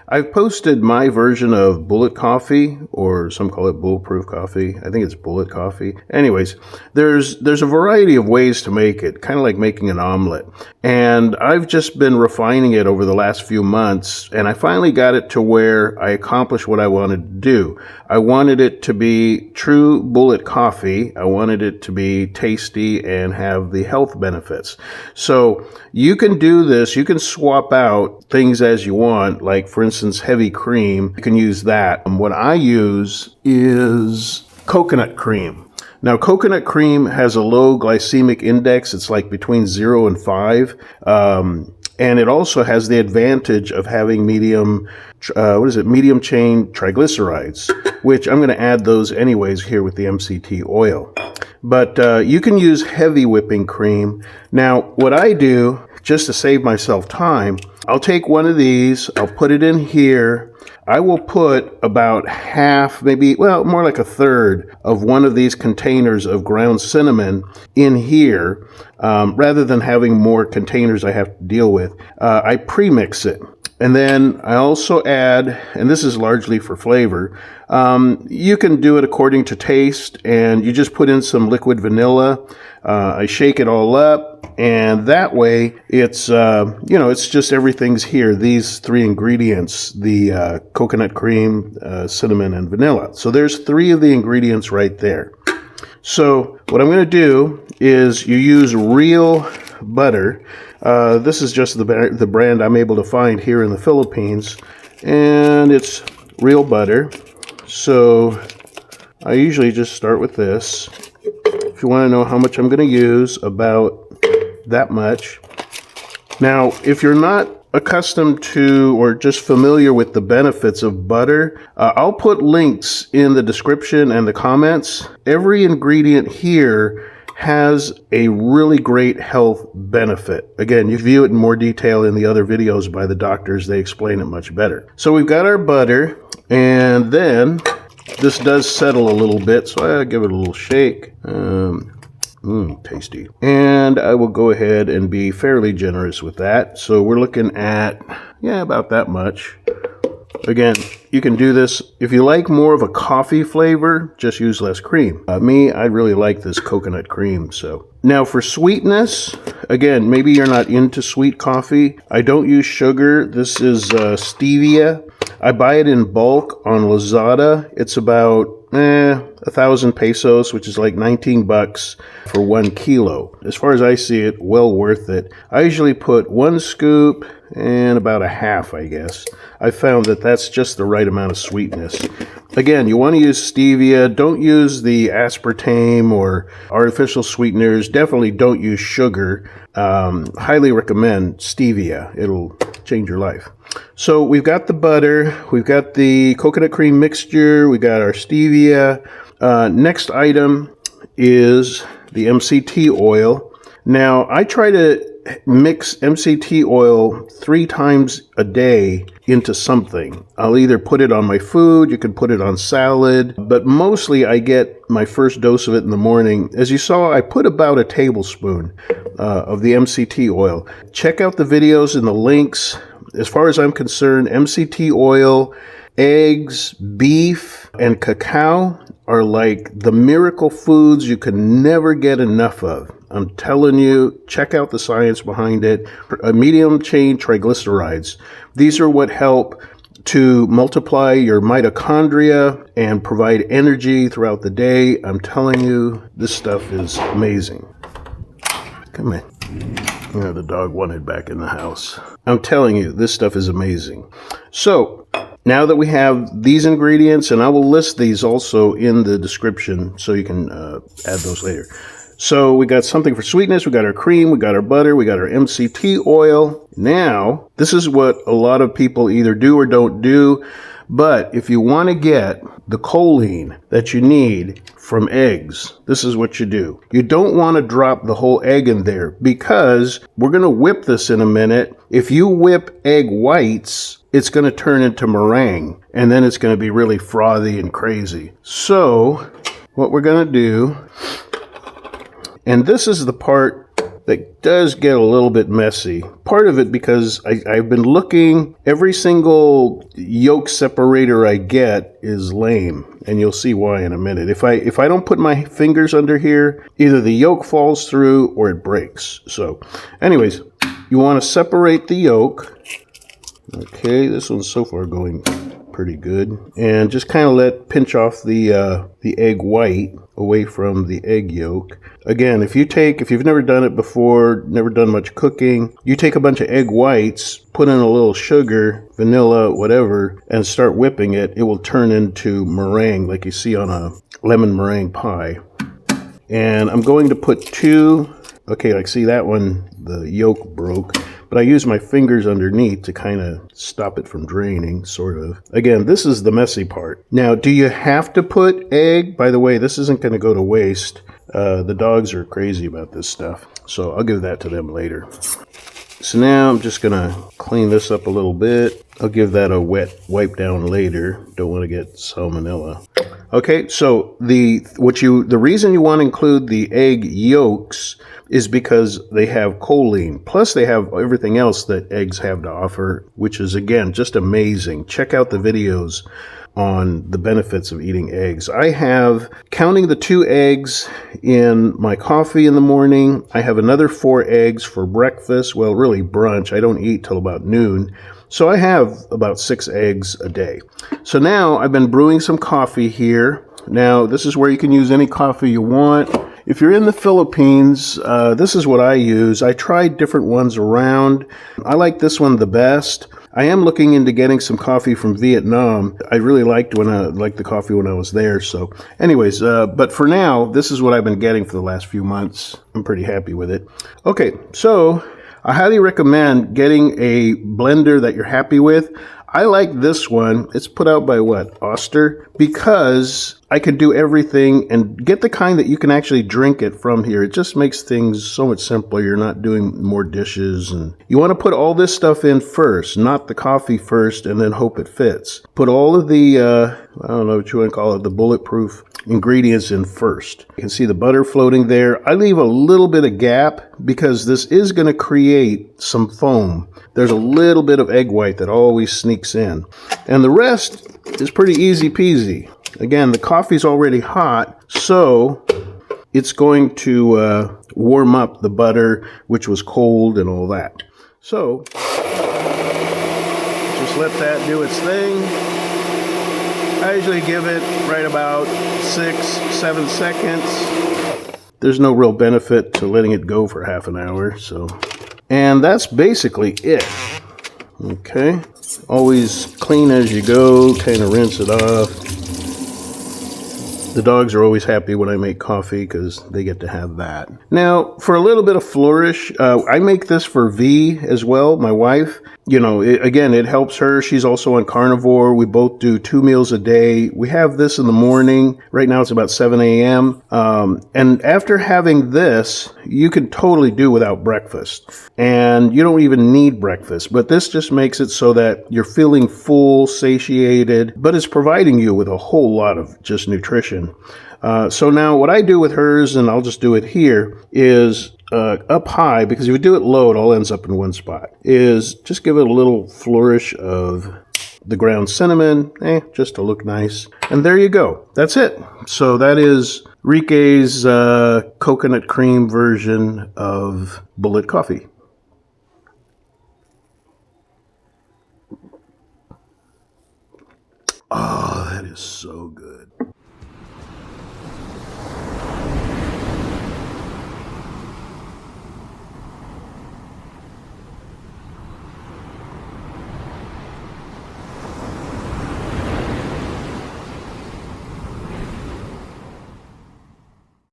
I've posted my version of bullet coffee, or some call it bulletproof coffee. I think it's bullet coffee. Anyways, there's a variety of ways to make it, kind of like making an omelet. And I've just been refining it over the last few months, and I finally got it to where I accomplished what I wanted to do. I wanted it to be true bullet coffee. I wanted it to be tasty and have the health benefits. So you can do this. You can swap out things as you want, like, for instance, heavy cream. You can use that. What I use is coconut cream. Now, coconut cream has a low glycemic index. It's like between 0 and 5. And it also has the advantage of having medium chain triglycerides, which I'm going to add those anyways here with the MCT oil. But you can use heavy whipping cream. Now, what I do, just to save myself time, I'll take one of these, I'll put it in here. I will put about half, maybe, well, more like a third of one of these containers of ground cinnamon in here, rather than having more containers I have to deal with. I pre-mix it. And then I also add, and this is largely for flavor, you can do it according to taste, and you just put in some liquid vanilla. I shake it all up, and that way it's, it's just everything's here. These three ingredients, the coconut cream, cinnamon, and vanilla. So there's 3 of the ingredients right there. So what I'm going to do is you use real butter. This is just the brand I'm able to find here in the Philippines, and it's real butter. So I usually just start with this. If you want to know how much I'm going to use, about that much. Now, if you're not accustomed to or just familiar with the benefits of butter, I'll put links in the description and the comments. Every ingredient here has a really great health benefit. Again, you view it in more detail in the other videos by the doctors. They explain it much better. So we've got our butter, and then this does settle a little bit, so I give it a little shake. Tasty. And I will go ahead and be fairly generous with that. So we're looking at, about that much. Again, you can do this. If you like more of a coffee flavor, just use less cream. I really like this coconut cream. So now for sweetness, again, maybe you're not into sweet coffee. I don't use sugar. This is stevia. I buy it in bulk on Lazada. It's about 1,000 pesos, which is like $19 for 1 kilo. As far as I see it, well worth it. I usually put 1 scoop and about a half, I guess. I found that that's just the right amount of sweetness. Again, you want to use stevia. Don't use the aspartame or artificial sweeteners. Definitely don't use sugar. Highly recommend stevia. It'll change your life. So we've got the butter, we've got the coconut cream mixture, we got our stevia. Next item is the MCT oil. Now, I try to mix MCT oil 3 times a day into something. I'll either put it on my food, you can put it on salad, but mostly I get my first dose of it in the morning. As you saw, I put about a tablespoon of the MCT oil. Check out the videos and the links. As far as I'm concerned, MCT oil, eggs, beef, and cacao are like the miracle foods you can never get enough of. I'm telling you, check out the science behind it. Medium chain triglycerides. These are what help to multiply your mitochondria and provide energy throughout the day. I'm telling you, this stuff is amazing. Come in. The dog wanted back in the house. I'm telling you, this stuff is amazing. So, now that we have these ingredients, and I will list these also in the description so you can add those later. So we got something for sweetness, we got our cream, we got our butter, we got our MCT oil. Now, this is what a lot of people either do or don't do, but if you want to get the choline that you need from eggs, this is what you do. You don't want to drop the whole egg in there because we're going to whip this in a minute. If you whip egg whites, it's going to turn into meringue, and then it's going to be really frothy and crazy. So what we're going to do, and this is the part that does get a little bit messy. Part of it because I've been looking, every single yolk separator I get is lame, and you'll see why in a minute. If I don't put my fingers under here, either the yolk falls through or it breaks. So anyways, you want to separate the yolk. Okay, this one's so far going pretty good. And just kind of pinch off the egg white away from the egg yolk. Again, if you've never done it before, never done much cooking, you take a bunch of egg whites, put in a little sugar, vanilla, whatever, and start whipping it, it will turn into meringue like you see on a lemon meringue pie. And I'm going to put two, okay, like see that one, the yolk broke. But I use my fingers underneath to kind of stop it from draining, sort of. Again, this is the messy part. Now, do you have to put egg? By the way, this isn't going to go to waste. The dogs are crazy about this stuff, so I'll give that to them later. So now I'm just going to clean this up a little bit. I'll give that a wet wipe down later. Don't want to get salmonella. Okay, so the reason you want to include the egg yolks is because they have choline. Plus they have everything else that eggs have to offer, which is, again, just amazing. Check out the videos on the benefits of eating eggs. I have, counting the 2 eggs in my coffee in the morning, I have another 4 eggs for breakfast. Well, really brunch. I don't eat till about noon. So I have about 6 eggs a day. So now I've been brewing some coffee here. Now, this is where you can use any coffee you want. If you're in the Philippines, this is what I use. I tried different ones around. I like this one the best. I am looking into getting some coffee from Vietnam. I really liked the coffee when I was there. So anyways, but for now, this is what I've been getting for the last few months. I'm pretty happy with it. Okay, so I highly recommend getting a blender that you're happy with. I like this one. It's put out by Oster, because I could do everything and get the kind that you can actually drink it from here. It just makes things so much simpler. You're not doing more dishes, and you want to put all this stuff in first, not the coffee first, and then hope it fits. Put all of the, I don't know what you want to call it, the bulletproof ingredients in first. You can see the butter floating there. I leave a little bit of gap because this is going to create some foam. There's a little bit of egg white that always sneaks in. And the rest is pretty easy peasy. Again, the coffee's already hot, so it's going to warm up the butter, which was cold and all that. So, just let that do its thing. I usually give it right about 6-7 seconds. There's no real benefit to letting it go for half an hour, so. And that's basically it. Okay. Always clean as you go, kind of rinse it off. The dogs are always happy when I make coffee because they get to have that. Now, for a little bit of flourish, I make this for V as well, my wife. You know, it helps her. She's also on carnivore. We both do 2 meals a day. We have this in the morning. Right now it's about 7 a.m. And after having this, you can totally do without breakfast. And you don't even need breakfast. But this just makes it so that you're feeling full, satiated, but it's providing you with a whole lot of just nutrition. So now what I do with hers, and I'll just do it here, is up high, because if you do it low, it all ends up in one spot, is just give it a little flourish of the ground cinnamon, just to look nice. And there you go. That's it. So that is Reekay's coconut cream version of bullet coffee. Oh, that is so good.